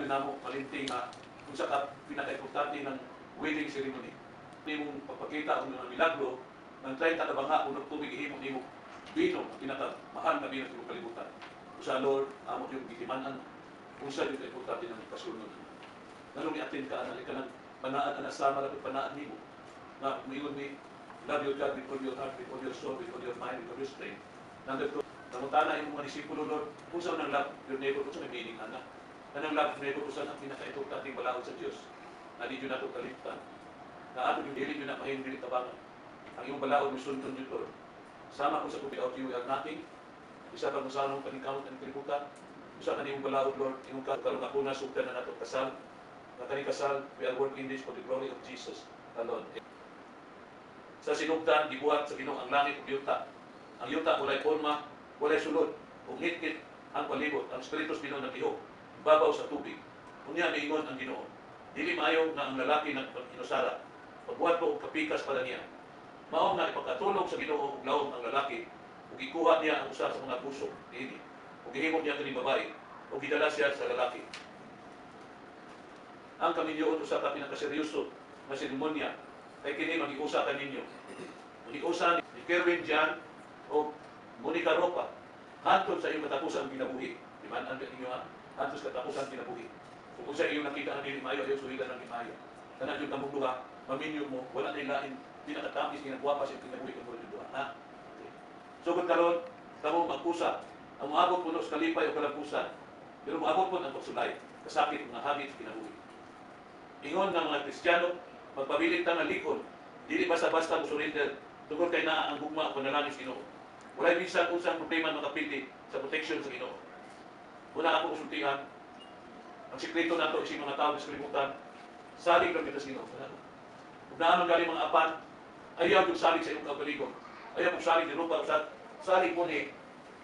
sabi namo malinting nga kung sa pinaka-importante ng wedding ceremony. Hindi mong pagpakita ang mga milagro ng 30 na banga unang tubig ihimo nimo bino ang pinakamahal na bino sa kalibutan. Sa Lord, amo yung gitimanan kung sa yung importante ng kasunod. Nalong i-attend ka, analik ka ng panaan na sama na panaan nimo na umiyon ni love your God with all your heart, with all your soul, with all your mind, with all your strength. Number 2, namutana yung mga disipulo, Lord, kung saan ang love your neighbor, kung saan may meaning, anak. Kanang love your neighbor, kung saan ang pinaka-importanting balaod sa Diyos, na di yun na ito kalimtan. Na ato yung dili yun na mahing dili tabangan. Ang iyong balaod, may sunton yun, Lord. Sama kung sa kung without you, we are nothing. Isa pa kung saan ang paningkamot ng kalibutan. Isa ka niyong balaod, Lord, yung karong ako na sugdan na nato kasal. Na kaning kasal, we are working this for the glory of Jesus alone. Sa sinugdan, gibuhat sa Ginoo ang langit ug yuta. Ang yuta walay forma, walay sulod, ug ngit ang palibot, ang Espiritus Ginoo nagihok, babaw sa tubig. Unya miingon ang Ginoo, dili maayo nga ang lalaki nag-inusara, pagbuhat ko og kapikas para niya. Mao nga ipagkatulog sa Ginoo ug laom ang lalaki, ug ikuha niya ang usa sa mga puso niini, ug gihimo niya kining babae, ug gidala siya sa lalaki. Ang kaminyoon usa ka pinakaseryoso nga seremonya kay kini mag-iusa ka ninyo. Mag-iusa ni Kerwin Jan o Monica Ropa hantod sa iyong katapusan kinabuhi. Di man ang inyo ha? Hantod sa katapusan kinabuhi. Kung sa iyong nakita ang dili maayo, ayaw suhilan ng imayo. Tanan yung kamong duha, maminyo mo, wala na ilain, pinakatamis, ginagwapa sa kinabuhi kang mga duha. Ha? Okay. So kung karon, kamo mag-usa, ang muabot po sa kalipay o kalapusan, pero muabot po ang pagsulay, kasakit mga hagit sa kinabuhi. Ingon ng mga Kristiyano, magpabilit ta nga likod, dili basta-basta mo surrender, tungkol kay naa ang gugma o panalangin sa Ginoo. Walay bisan unsang problema makapili sa protection sa Ginoo. Una ako usultihan, ang sikreto nato ising mga tao sa kalibutan, salig lang kita sa Ginoo. Kung naaman galing mga apan, ayaw yung salig sa iyong kapaligon. Ayaw yung salig ni Rupa, salig mo ni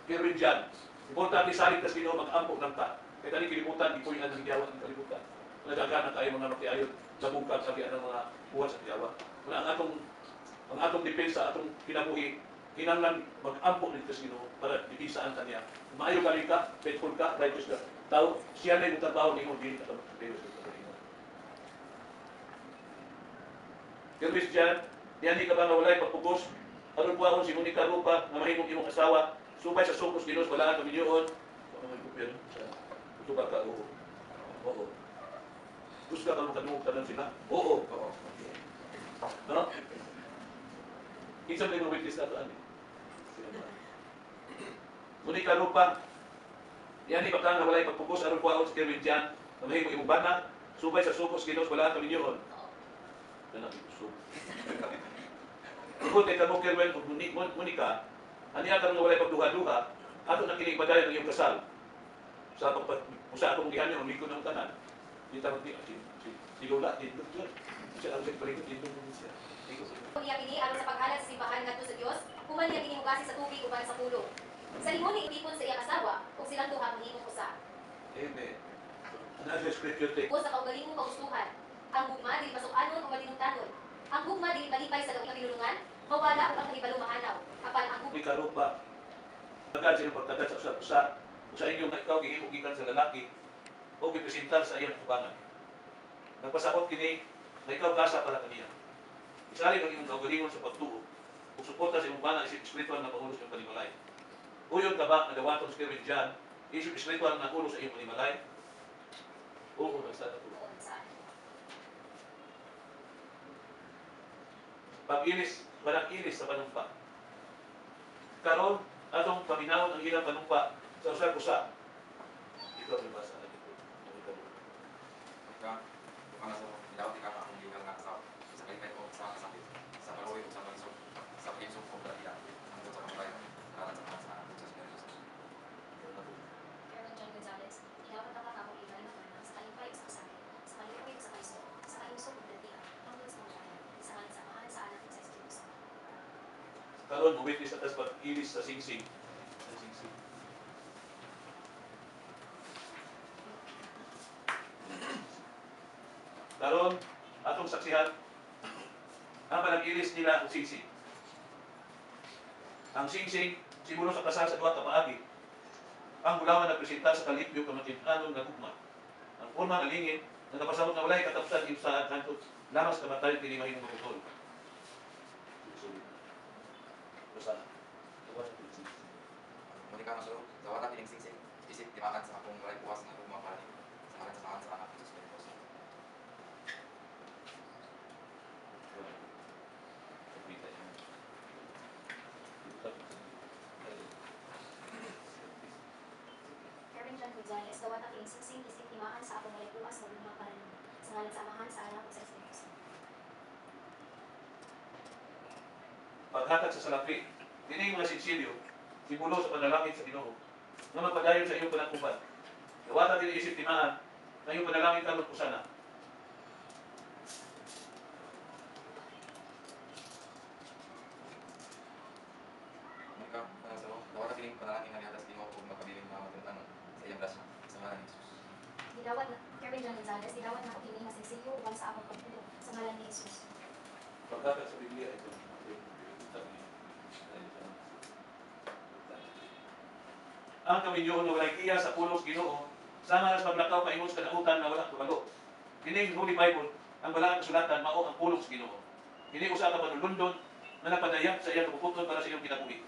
Kerwin Jan. Importante salig ka sa Ginoo, mag-ampok ng ta. Kaya tanig kalibutan, di po yung anong higyawan ng kalibutan. Nagagana tayo mga makiayon sa bukag sa ng mga buhat sa tiyawa. Kung ang atong depensa, atong kinabuhi, hinanglan mag-ampok nito sa Ginoo para dibisaan ka niya. Maayo ka, faithful ka, righteous ka. Tao, siya na yung trabaho ni mo, dili ka mag-faithful ka. Yung Christian, yan ka ba na walay pagpugos? Aron po ako si Monica Rupa, na mahimong imong asawa, subay sa sukos Ginoo, wala ka milyon. Ano may kupir? Gusto ba ka? Oo. Oo. Gusto ka kalong ka sila? Oo. Oo. No? Isang may witness na ito, ano? Monica Rupa, yan ni bakang na walay pagpugos, aron po ako si Kerwin Jan, na mahimong imong bana, subay sa sukos Ginoo, wala ka milyon. Anak gusto. Kung kay kamo Kerwin o Monica, aniya ka nang walay pagduha-duha, ato na kining badayon ng iyong kasal. Sa usa akong gihanyo ang likod ng tanan. Kita mo si Lola din doon. Siya ang nagpalikod din doon siya. Niya kini aron sa paghalad sa simbahan ngadto sa Dios, human niya kini mugasi sa tubig uban sa pulong. Sa limoni itipon sa iyang asawa ug silang duha mahimong usa. Amen. Ano ang scripture te? Sa kaugaling mo magustuhan. Ang gugma dili pasok-anon o malinungtanon. Ang gugma dili malipay sa gawing pinulungan, mawala ug ang kahibalo mahanaw. Apan ang gugma Monica Rupa, pagkat sa iyong pagkakat sa usa, sa inyong ikaw gihimo gikan sa lalaki o gipresentar sa iyang tubangan. Nagpasakot kini na ikaw gasa para kaniya. Isali ang iyong kaugalingon sa pagtuo ug suporta sa imong bana isip espiritual na pangulos ng panimalay. Uyon ka ba na dawaton sa Kerwin Jan, isip espiritual na ulo sa iyong panimalay? Oo, nagsa na tulo. Pag-ilis, walang ilis sa panumpa. Karon, atong paminawon ang ilang panumpa sa usag-usa. Ikaw may basa na dito. Bukan sa ilaw, di ka pa akong ginang nga sa kalipay ko sa sakit, sa paruwi ko sa bansog, sa pinsong ko berarti hanggang sa kamay, karan sa mga sa Jesus. Kerwin Jan Gonzalez, ilawat ang kakamo ilay na manang sa kalipay sa sakit, sa kalipay sa kaiso, sa kaiso ug datiya, hanggang sa mga sa samahan sa anak sa Diyos. Karon, buwitnis atas pag-ilis sa singsing. Sa singsing. Karon, atong saksihan, ang panag-ilis nila ang singsing. Ang singsing, simulo sa kasal sa duha ka paagi. Ang gulawan na presenta sa kalipyo kamatinan-anon nga gugma. ang forma ng lingid, nagapasabot na walay katapusan yung sa kanto, lamas kamatayon kini mahimong maputol. Basta. Muli ka masulog, dawatan kining singsing, isip timakan sa akong walay puwas na rumah para sa ngalan sa pangan sa anak Jesus Kristus. Kevin John Gonzalez, dawat aking siksing isip timaan sa akong walay bukas na luma para nimo. Sa ngalan sa Amahan, sa Anak, ug sa Espiritu Santo. Paghatag sa salapi, kini mga sinsilyo, simulo sa panalangin sa Ginoo, nga magpadayon sa iyong panagkuban. Dawatan din isip timaan, na iyong panalangin kamot usana. Muli ka masulog, dawatan kining panalangin nga nihatas Ginoo ug magpabiling mga matuntanon sa iyang grasya sa ngalan ni Jesus. Didawat na Kevin John Gonzalez, didawat na ko kini nga singsingyo upang sa akong pagtulog sa ngalan ni Jesus. Paghatag sa Biblia ito. Ang kaminyoon nga walay kiya sa pulos Ginoo, sama sa paglakaw paingon sa kanautan na walang kabalo. Kini Holy Bible, ang balaang kasulatan mao ang pulong sa Ginoo. Kini usa ka panulundon na napadayag sa iyang kabubuton para sa iyong kinabuhi.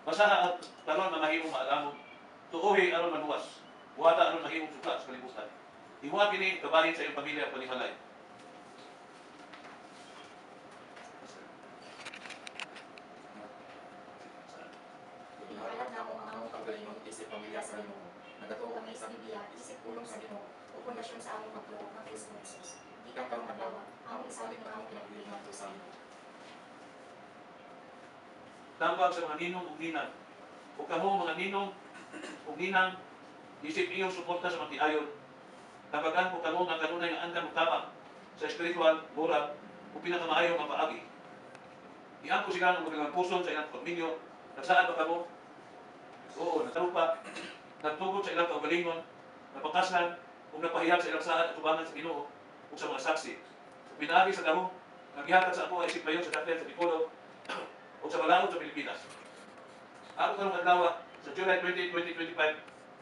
Basaha at karon na mahimong maalamon, tuohi aron maluwas, buhata aron mahimong suka sa kalibutan. Imuha kini kabahin sa iyong pamilya at panimalay. Iharap na ako ang among kagalingon isip pamilya sa Ginoo. Nagatuo kami sa Biblia, isip pulong sa Ginoo, o pundasyon sa among pagtulog ng Kristo Jesus. Ikang karong adlaw, among isalig na among kinabuhi ngadto sa Ginoo. Tambag sa mga ninong ug ninang. Ug kamo mga ninong ug ninang, isip iyong suporta sa mga tiayon. Tabagan ko kamo nga kanunay nga andam tabang sa espiritual, moral, ug pinakamaayo nga paagi. Iyan ko sila ng mga puson sa ilang pagminyo. Nagsaan ba kamo? Oo, natarupa. Nagtugod sa ilang kaugalingon, napakaslan, ug napahiyag sa ilang saan at tubangan sa Ginoo ug sa mga saksi. Ug pinaagi sa damo, naghihatag sa ako ang isip mayon sa Daplin sa Dipolo o sa Balaod sa Pilipinas. Ako karong adlaw sa July 20, 2025,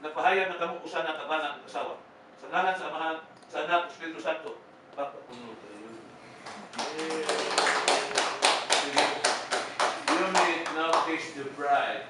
nagpahayag na kamo usa na kabana ang kasawa. Sa ngalan sa Amahan, sa Anak, ug Espiritu Santo. Pagpapuno kayo. You only now taste the bride.